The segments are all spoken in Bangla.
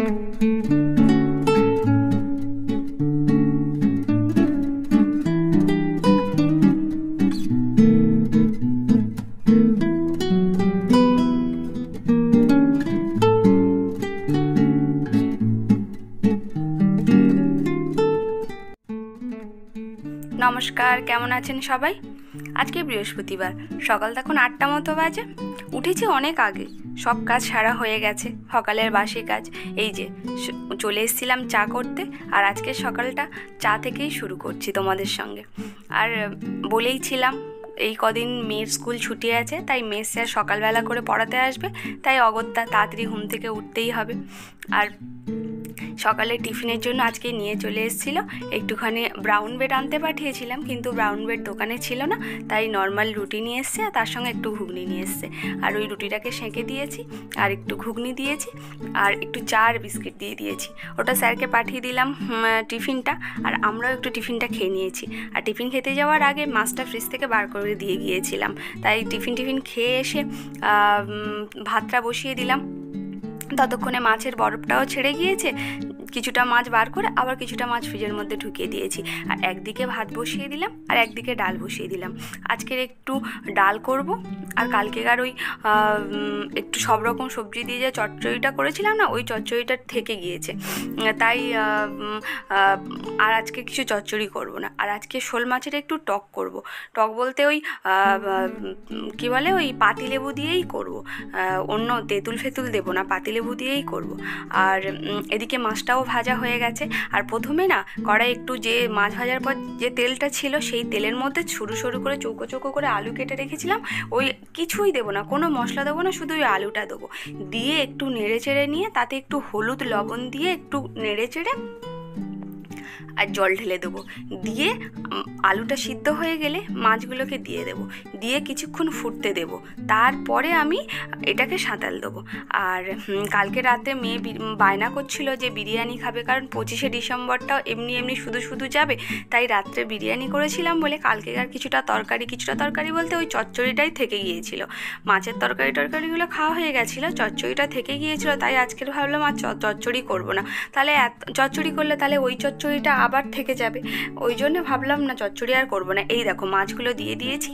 নমস্কার, কেমন আছেন সবাই? আজকে বৃহস্পতিবার, সকাল তখন 8টা মতো বাজে। উঠেছি অনেক আগে, সব কাজ সারা হয়ে গেছে, সকালের বাসি কাজ। এই যে চলে এসেছিলাম চা করতে, আর আজকের সকালটা চা থেকেই শুরু করছি তোমাদের সঙ্গে। আর বলেইছিলাম এই কদিন মেয়ের স্কুল ছুটি আছে, তাই মেয়ে স্যার সকালবেলা করে পড়াতে আসবে, তাই অগত্যা তাড়াতাড়ি ঘুম থেকে উঠতেই হবে। আর সকালে টিফিনের জন্য আজকে নিয়ে চলে এসেছিলো একটুখানি ব্রাউন ব্রেড আনতে পাঠিয়েছিলাম, কিন্তু ব্রাউন ব্রেড দোকানে ছিল না, তাই নর্মাল রুটি নিয়ে এসছে, আর তার সঙ্গে একটু ঘুগনি নিয়ে এসছে। আর ওই রুটিটাকে সেঁকে দিয়েছি, আর একটু ঘুগনি দিয়েছি, আর একটু চা আর বিস্কিট দিয়ে দিয়েছি। ওটা স্যারকে পাঠিয়ে দিলাম টিফিনটা, আর আমরাও একটু টিফিনটা খেয়ে নিয়েছি। আর টিফিন খেতে যাওয়ার আগে মাছটা ফ্রিজ থেকে বার করে দিয়ে গিয়েছিলাম, তাই টিফিন খেয়ে এসে ভাতটা বসিয়ে দিলাম। ততক্ষণে মাছের বরফটাও ছেড়ে গিয়েছে, কিছুটা মাছ বার করে আবার কিছুটা মাছ ফ্রিজের মধ্যে ঢুকিয়ে দিয়েছি। আর একদিকে ভাত বসিয়ে দিলাম, আর একদিকে ডাল বসিয়ে দিলাম। আজকের একটু ডাল করব, আর কালকেকার ওই একটু সব রকম সবজি দিয়ে যে চচ্চড়িটা করেছিলাম না, ওই চচ্চড়িটা থেকে গিয়েছে, তাই আর আজকে কিছু চচ্চড়ি করব না। আর আজকে শোল মাছের একটু টক করব। টক বলতে ওই কী বলে, ওই পাতিলেবু দিয়েই করব, অন্য তেঁতুল ফেতুল দেবো না, পাতিলেবু দিয়েই করব। আর এদিকে মাছটাও ভাজা হয়ে গেছে। আর প্রথমে না কড়াই একটু যে মাছ ভাজার পর যে তেলটা ছিল, সেই তেলের মধ্যে সরু সরু করে চৌকো চৌকো করে আলু কেটে রেখেছিলাম। ওই কিছুই দেবো না, কোনো মশলা দেবো না, শুধু ওই আলুটা দেবো, দিয়ে একটু নেড়ে চেড়ে নিয়ে তাতে একটু হলুদ লবণ দিয়ে একটু নেড়ে চেড়ে আর জল ঢেলে দেবো। দিয়ে আলুটা সিদ্ধ হয়ে গেলে মাছগুলোকে দিয়ে দেবো, দিয়ে কিছুক্ষণ ফুটতে দেবো। তারপরে আমি এটাকে সাঁতাল দেবো। আর কালকে রাতে মেয়ে বায়না করছিল যে বিরিয়ানি খাবে, কারণ 25শে ডিসেম্বরটাও এমনি শুধু শুধু যাবে, তাই রাত্রে বিরিয়ানি করেছিলাম বলে কালকে আর কিছুটা তরকারি বলতে ওই চচ্চড়িটাই থেকে গিয়েছিল। মাছের তরকারিগুলো খাওয়া হয়ে গেছিলো, চচ্চড়িটা থেকে গিয়েছিল, তাই আজকের ভাবলাম আর চচ্চড়ি করবো না, তাহলে চচ্চড়ি করলে তাহলে ওই চচ্চড়িটা আবার থেকে যাবে, ওই জন্য ভাবলাম না চচ্চড়ি আর করবো না। এই দেখো মাছগুলো দিয়ে দিয়েছি,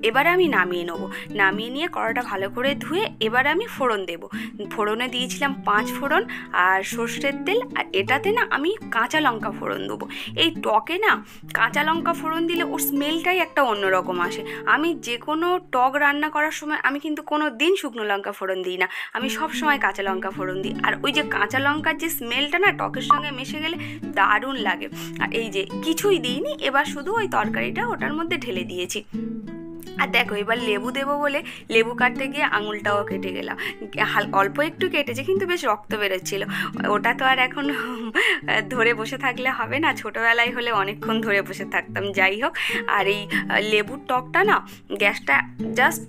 এবার আমি নামিয়ে নেবো। নামিয়ে নিয়ে কড়াটা ভালো করে ধুয়ে এবার আমি ফোড়ন দেবো। ফোড়নে দিয়েছিলাম 5 ফোড়ন আর সর্ষের তেল, আর এটাতে না আমি কাঁচা লঙ্কা ফোড়ন দেবো। এই টকে না কাঁচা লঙ্কা ফোড়ন দিলে ওর স্মেলটাই একটা অন্যরকম আসে। আমি যে কোনো টক রান্না করার সময় আমি কিন্তু কোনো দিন শুকনো লঙ্কা ফোড়ন দিই না, আমি সব সময় কাঁচা লঙ্কা ফোড়ন দিই। আর ওই যে কাঁচা লঙ্কার যে স্মেলটা না টকের সঙ্গে মিশে গেলে দারুণ লাগে। আর এই যে কিছুই দিইনি, এবার শুধু ওই তরকারিটা ওটার মধ্যে ঢেলে দিয়েছি। আর দেখো এবার লেবু দেবো বলে লেবু কাটতে গিয়ে আঙুলটাও কেটে গেলাম, অল্প একটু কেটেছে, কিন্তু বেশ রক্ত বেরোচ্ছিল। ওটা তো আর এখন ধরে বসে থাকলে হবে না, ছোটোবেলায় হলে অনেকক্ষণ ধরে বসে থাকতাম। যাই হোক, আর এই লেবুর টকটা না গ্যাসটা জাস্ট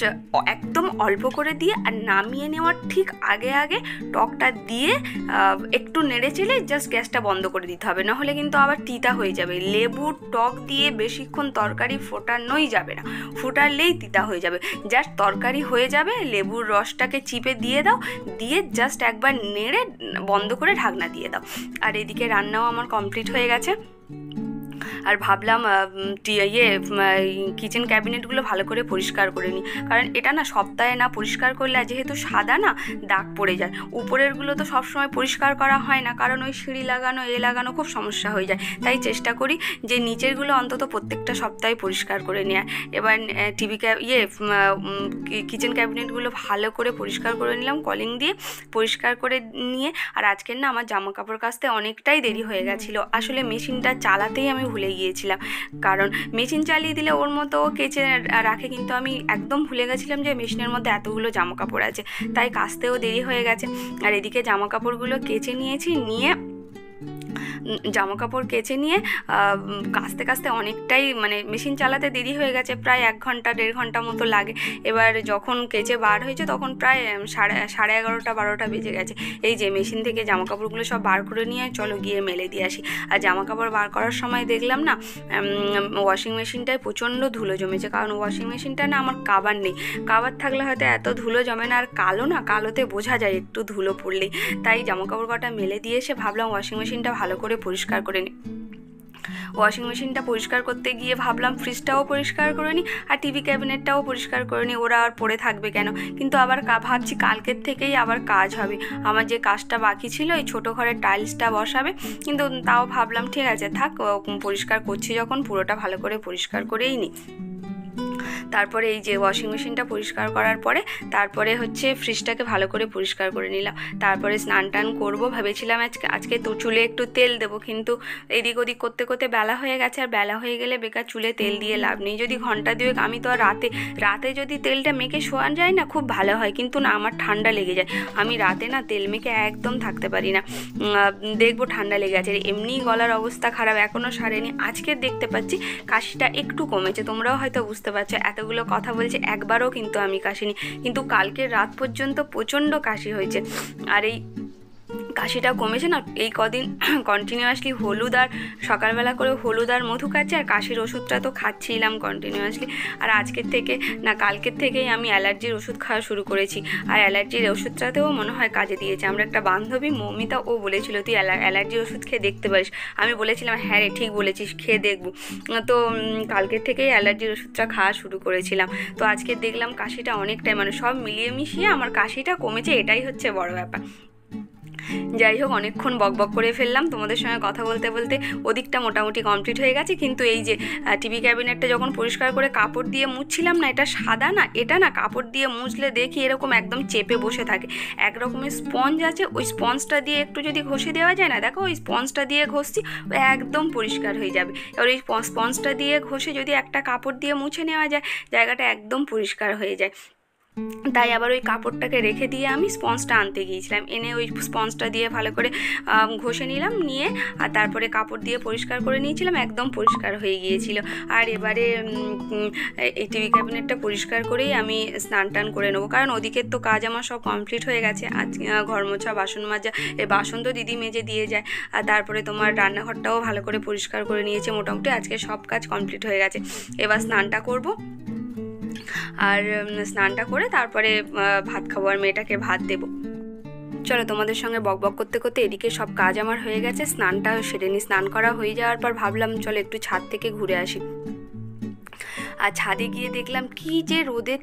একদম অল্প করে দিয়ে, আর নামিয়ে নেওয়ার ঠিক আগে টকটা দিয়ে একটু নেড়ে চেড়ে জাস্ট গ্যাসটা বন্ধ করে দিতে হবে, নাহলে কিন্তু আবার তিতা হয়ে যাবে। লেবুর টক দিয়ে বেশিক্ষণ তরকারি ফোটানোই যাবে না, ফোটালেই তিতা হয়ে যাবে। জাস্ট তরকারি হয়ে যাবে, লেবুর রসটাকে চিপে দিয়ে দাও, দিয়ে জাস্ট একবার নেড়ে বন্ধ করে ঢাকনা দিয়ে দাও। আর এদিকে রান্নাও আমার কমপ্লিট হয়ে গেছে। আর ভাবলাম কিচেন ক্যাবিনেটগুলো ভালো করে পরিষ্কার করে নিই, কারণ এটা না সপ্তাহে না পরিষ্কার করলে, যেহেতু সাদা না দাগ পড়ে যায়। উপরেরগুলো তো সবসময় পরিষ্কার করা হয় না, কারণ ওই সিঁড়ি লাগানো খুব সমস্যা হয়ে যায়, তাই চেষ্টা করি যে নিচেরগুলো অন্তত প্রত্যেকটা সপ্তাহে পরিষ্কার করে নেওয়ার। এবার কিচেন ক্যাবিনেটগুলো ভালো করে পরিষ্কার করে নিলাম, কলিং দিয়ে পরিষ্কার করে নিয়ে। আর আজকের না আমার জামা কাপড় কাচতে অনেকটাই দেরি হয়ে গেছিলো, আসলে মেশিনটা চালাতেই আমি ভুলে গিয়েছিলাম, কারণ মেশিন চালিয়ে দিলে ওর মতো কেচে রাখে, কিন্তু আমি একদম ভুলে গেছিলাম যে মেশিনের মধ্যে এতগুলো জামা কাপড় আছে, তাই কাচতেও দেরি হয়ে গেছে। আর এদিকে জামা কাপড়গুলো কেচে নিয়েছি, নিয়ে জামা কাপড় কেচে নিয়ে কাচতে কাচতে অনেকটাই মানে মেশিন চালাতে দেরি হয়ে গেছে, প্রায় 1 ঘন্টা 1.5 ঘন্টা মতো লাগে। এবার যখন কেচে বার হয়েছে তখন প্রায় 11:30 12টা বেজে গেছে। এই যে মেশিন থেকে জামা কাপড়গুলো সব বার করে নিয়ে চলো গিয়ে মেলে দিয়ে আসি। আর জামা কাপড় বার করার সময় দেখলাম না ওয়াশিং মেশিনটায় প্রচণ্ড ধুলো জমেছে, কারণ ওয়াশিং মেশিনটা না আমার কাভার নেই। কাভার থাকলে হয়তো এত ধুলো জমে না, আর কালোতে বোঝা যায় একটু ধুলো পড়লেই। তাই জামা কাপড় কটা মেলে দিয়ে এসে ভাবলাম ওয়াশিং মেশিনটা ভালো করে পরিষ্কার করে নিই। ওয়াশিং মেশিনটা পরিষ্কার করতে গিয়ে ভাবলাম ফ্রিজটাও পরিষ্কার করে নিই আর টিভি ক্যাবিনেটটাও পরিষ্কার করে নিই, ওরা আর পড়ে থাকবে কেন। কিন্তু আবার ভাবছি কালকের থেকেই আবার কাজ হবে। আমার যে কাজটা বাকি ছিল এই ছোটো ঘরের টাইলসটা বসাবে, কিন্তু তাও ভাবলাম ঠিক আছে থাক, পরিষ্কার করছি যখন পুরোটা ভালো করে পরিষ্কার করেই নিই। তারপরে এই যে ওয়াশিং মেশিনটা পরিষ্কার করার পরে তারপরে হচ্ছে ফ্রিজটাকে ভালো করে পরিষ্কার করে নিলাম। তারপরে স্নান টান করবো ভেবেছিলাম আজকে তো চুলে একটু তেল দেবো, কিন্তু এদিক ওদিক করতে করতে বেলা হয়ে গেছে। আর বেলা হয়ে গেলে বেকার চুলে তেল দিয়ে লাভ নেই। যদি ঘন্টা দুয়েক আমি তো আর রাতে যদি তেলটা মেখে শোয়া যায় না খুব ভালো হয়, কিন্তু না আমার ঠান্ডা লেগে যায়। আমি রাতে না তেল মেখে একদম থাকতে পারি না, দেখবো ঠান্ডা লেগে আছে। এমনি গলার অবস্থা খারাপ, এখনও সারেনি। আজকে দেখতে পাচ্ছি কাশিটা একটু কমেছে, তোমরাও হয়তো বুঝতে পারছো। এতগুলো কথা বলছে একবারও কিন্তু আমি কাশিনি, কিন্তু কালকের রাত পর্যন্ত প্রচণ্ড কাশি হয়েছে। আর এই কাশিটা কমেছে না, এই কদিন কন্টিনিউয়াসলি হলুদ আর সকালবেলা করে হলুদ আর মধু খাচ্ছি, আর কাশির ওষুধটা তো খাচ্ছিলাম কন্টিনিউয়াসলি। আর কালকের থেকেই আমি অ্যালার্জির ওষুধ খাওয়া শুরু করেছি। আর অ্যালার্জির ওষুধটাতেও মনে হয় কাজে দিয়েছে। আমরা একটা বান্ধবী মৌমিতা, ও বলেছিল তুই অ্যালার্জির ওষুধ খেয়ে দেখতে পারিস। আমি বলেছিলাম হ্যাঁ রে ঠিক বলেছিস, খেয়ে দেখবো। তো কালকের থেকেই অ্যালার্জির ওষুধটা খাওয়া শুরু করেছিলাম। তো আজকে দেখলাম কাশিটা অনেকটাই মানে সব মিলিয়ে মিশিয়ে আমার কাশিটা কমেছে, এটাই হচ্ছে বড় ব্যাপার। যাই হোক, অনেকক্ষণ বকবক করে ফেললাম তোমাদের সঙ্গে কথা বলতে বলতে। ওদিকটা মোটামুটি কমপ্লিট হয়ে গেছে, কিন্তু এই যে টিভি ক্যাবিনেটটা যখন পরিষ্কার করে কাপড় দিয়ে মুছছিলাম না, এটা সাদা না, এটা না কাপড় দিয়ে মুছলে দেখি এরকম একদম চেপে বসে থাকে। একরকমের স্পঞ্জ আছে, ওই স্পঞ্জটা দিয়ে একটু যদি ঘষে দেওয়া যায় না, দেখো ওই স্পঞ্জটা দিয়ে ঘষছি একদম পরিষ্কার হয়ে যাবে। এবার এই স্পঞ্জটা দিয়ে ঘষে যদি একটা কাপড় দিয়ে মুছে নেওয়া যায়, জায়গাটা একদম পরিষ্কার হয়ে যায়। তাই আবার ওই কাপড়টাকে রেখে দিয়ে আমি স্পঞ্জটা আনতে গিয়েছিলাম, এনে ওই স্পঞ্জটা দিয়ে ভালো করে ঘষে নিলাম, নিয়ে আর তারপরে কাপড় দিয়ে পরিষ্কার করে নিয়েছিলাম, একদম পরিষ্কার হয়ে গিয়েছিল। আর এবারে এই টিভি ক্যাবিনেটটা পরিষ্কার করেই আমি স্নান টান করে নেবো, কারণ ওদিকের তো কাজ আমার সব কমপ্লিট হয়ে গেছে। আজ ঘর মোছা, বাসন মাজা, এই বাসন তো দিদি মেজে দিয়ে যায়। আর তারপরে তোমার রান্নাঘরটাও ভালো করে পরিষ্কার করে নিয়েছে। মোটামুটি আজকে সব কাজ কমপ্লিট হয়ে গেছে। এবার স্নানটা করবো, আর স্নানটা করে তারপরে ভাত খাবো, আর মেয়েটাকে ভাত দেবো। চলো তোমাদের সঙ্গে বকবক করতে করতে এদিকে সব কাজ আমার হয়ে গেছে, স্নানটা সেরে নিই। স্নান করা হয়ে যাওয়ার পর ভাবলাম চলো একটু ছাদ থেকে ঘুরে আসি। আর ছাদে গিয়ে দেখলাম কি যে রোদের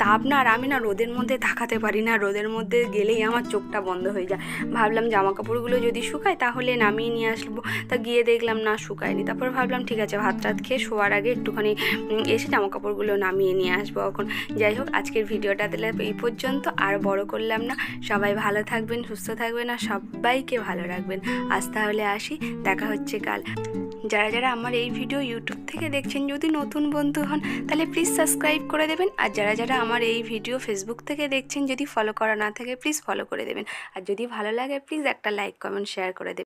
তাপ না, আর আমি না রোদের মধ্যে তাকাতে পারি না, রোদের মধ্যে গেলেই আমার চোখটা বন্ধ হয়ে যায়। ভাবলাম জামা কাপড়গুলো যদি শুকায় তাহলে নামিয়ে নিয়ে আসবো, তা গিয়ে দেখলাম না শুকায়নি। তারপর ভাবলাম ঠিক আছে ভাত টাত খেয়ে শোয়ার আগে একটুখানি এসে জামা কাপড়গুলো নামিয়ে নিয়ে আসবো এখন। যাই হোক, আজকের ভিডিওটা দিলে এই পর্যন্ত, আর বড় করলাম না। সবাই ভালো থাকবেন, সুস্থ থাকবেন, আর সবাইকে ভালো রাখবেন। আজ তাহলে আসি, দেখা হচ্ছে কাল। যারা আমার এই ভিডিও ইউটিউব থেকে দেখছেন, যদি নতুন বন্ধু হন তাহলে প্লিজ সাবস্ক্রাইব করে দেবেন। আর যারা আমার এই ভিডিও ফেসবুক থেকে দেখছেন, যদি ফলো করা না থাকে প্লিজ ফলো করে দেবেন। আর যদি ভালো লাগে প্লিজ একটা লাইক, কমেন্ট, শেয়ার করে দেবেন।